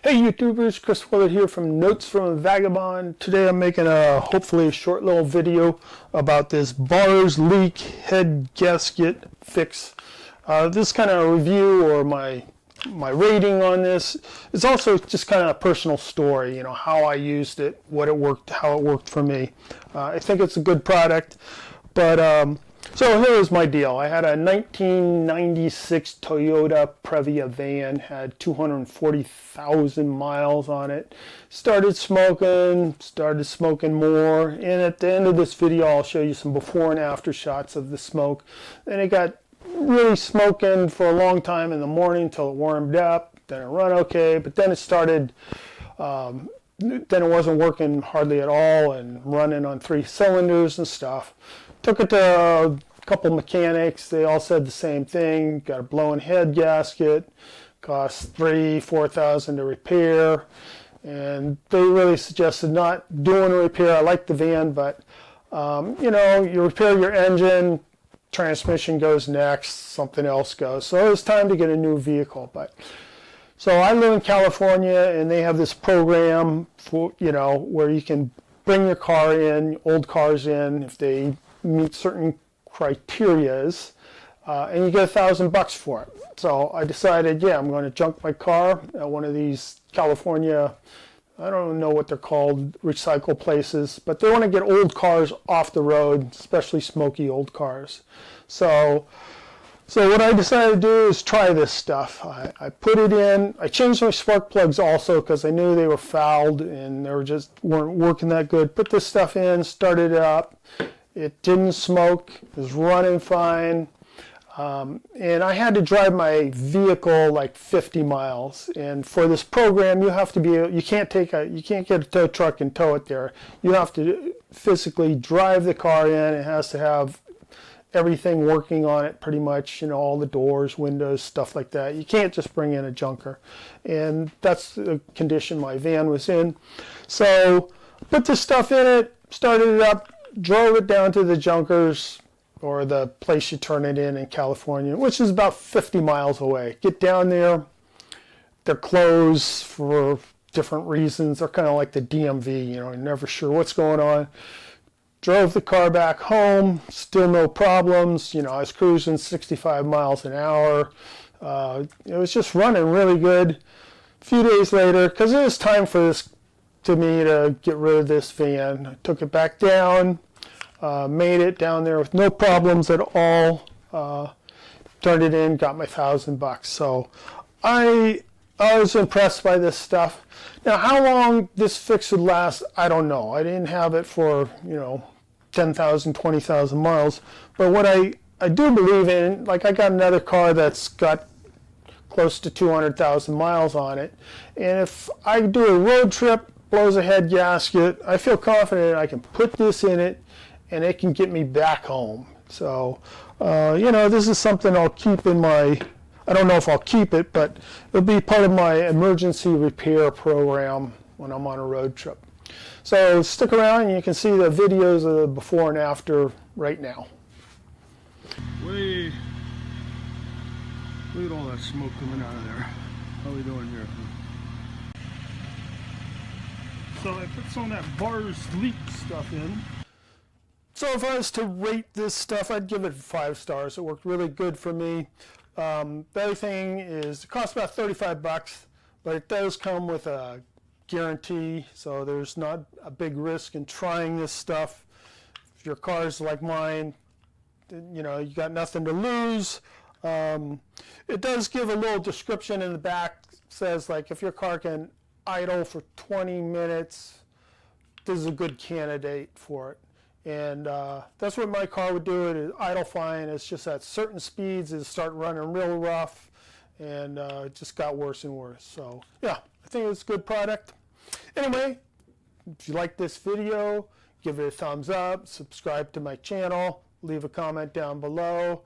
Hey YouTubers, Chris Willard here from Notes from a Vagabond. Today I'm making hopefully a short little video about this bars leak head gasket fix. This kind of review or my rating on this is also just kind of a personal story, you know, how I used it, what it worked, how it worked for me. I think it's a good product, but so here's my deal. I had a 1996 Toyota Previa van, had 240,000 miles on it. Started smoking more, and at the end of this video I'll show you some before and after shots of the smoke. And it got really smoking for a long time in the morning until it warmed up, then it run okay, but then it started, then it wasn't working hardly at all and running on 3 cylinders and stuff. Took it to a couple mechanics. They all said the same thing. Got a blown head gasket. Cost $3,000-4,000 to repair. And they really suggested not doing a repair. I like the van, but you know, you repair your engine, transmission goes next, something else goes. So it was time to get a new vehicle. But so I live in California, and they have this program for, you know, where you can bring your car in, old cars in, if they meet certain criterias, and you get $1,000 for it. So I decided, yeah, I'm going to junk my car at one of these California, I don't know what they're called, recycle places, but they want to get old cars off the road, especially smoky old cars. So what I decided to do is try this stuff. I put it in. I changed my spark plugs also because I knew they were fouled and they weren't working that good. Put this stuff in, started it up. It didn't smoke, it was running fine, and I had to drive my vehicle like 50 miles. And for this program, you have to be, you can't get a tow truck and tow it there. You have to physically drive the car in. It has to have everything working on it pretty much, you know, all the doors, windows, stuff like that. You can't just bring in a junker, and that's the condition my van was in. So put this stuff in it, started it up, drove it down to the junkers, or the place you turn it in California, which is about 50 miles away. Get down there, they're closed for different reasons. They're kind of like the DMV, you know, you're never sure what's going on. Drove the car back home, still no problems. You know, I was cruising 65 miles an hour. It was just running really good. A few days later, because it was time for this to me to get rid of this van, I took it back down, made it down there with no problems at all, turned it in, got my $1,000. So I was impressed by this stuff. Now, how long this fix would last, I don't know. I didn't have it for, you know, 10,000, 20,000 miles. But what I do believe in, like I got another car that's got close to 200,000 miles on it. And if I do a road trip, blows a head gasket, I feel confident I can put this in it and it can get me back home. So, you know, this is something I'll keep in my, I don't know if I'll keep it, but it'll be part of my emergency repair program when I'm on a road trip. So stick around and you can see the videos of the before and after right now. Look at all that smoke coming out of there. How are we doing here? So I put some of that bars leak stuff in. So if I was to rate this stuff, I'd give it 5 stars. It worked really good for me. The other thing is it costs about $35, but it does come with a guarantee, so there's not a big risk in trying this stuff. If your car is like mine, you know, you got nothing to lose. It does give a little description in the back. It says like if your car can idle for 20 minutes, this is a good candidate for it. And that's what my car would do. It is idle fine. It's just at certain speeds it start running real rough, and it just got worse and worse. So yeah, I think it's a good product. Anyway, if you like this video, give it a thumbs up, subscribe to my channel, leave a comment down below.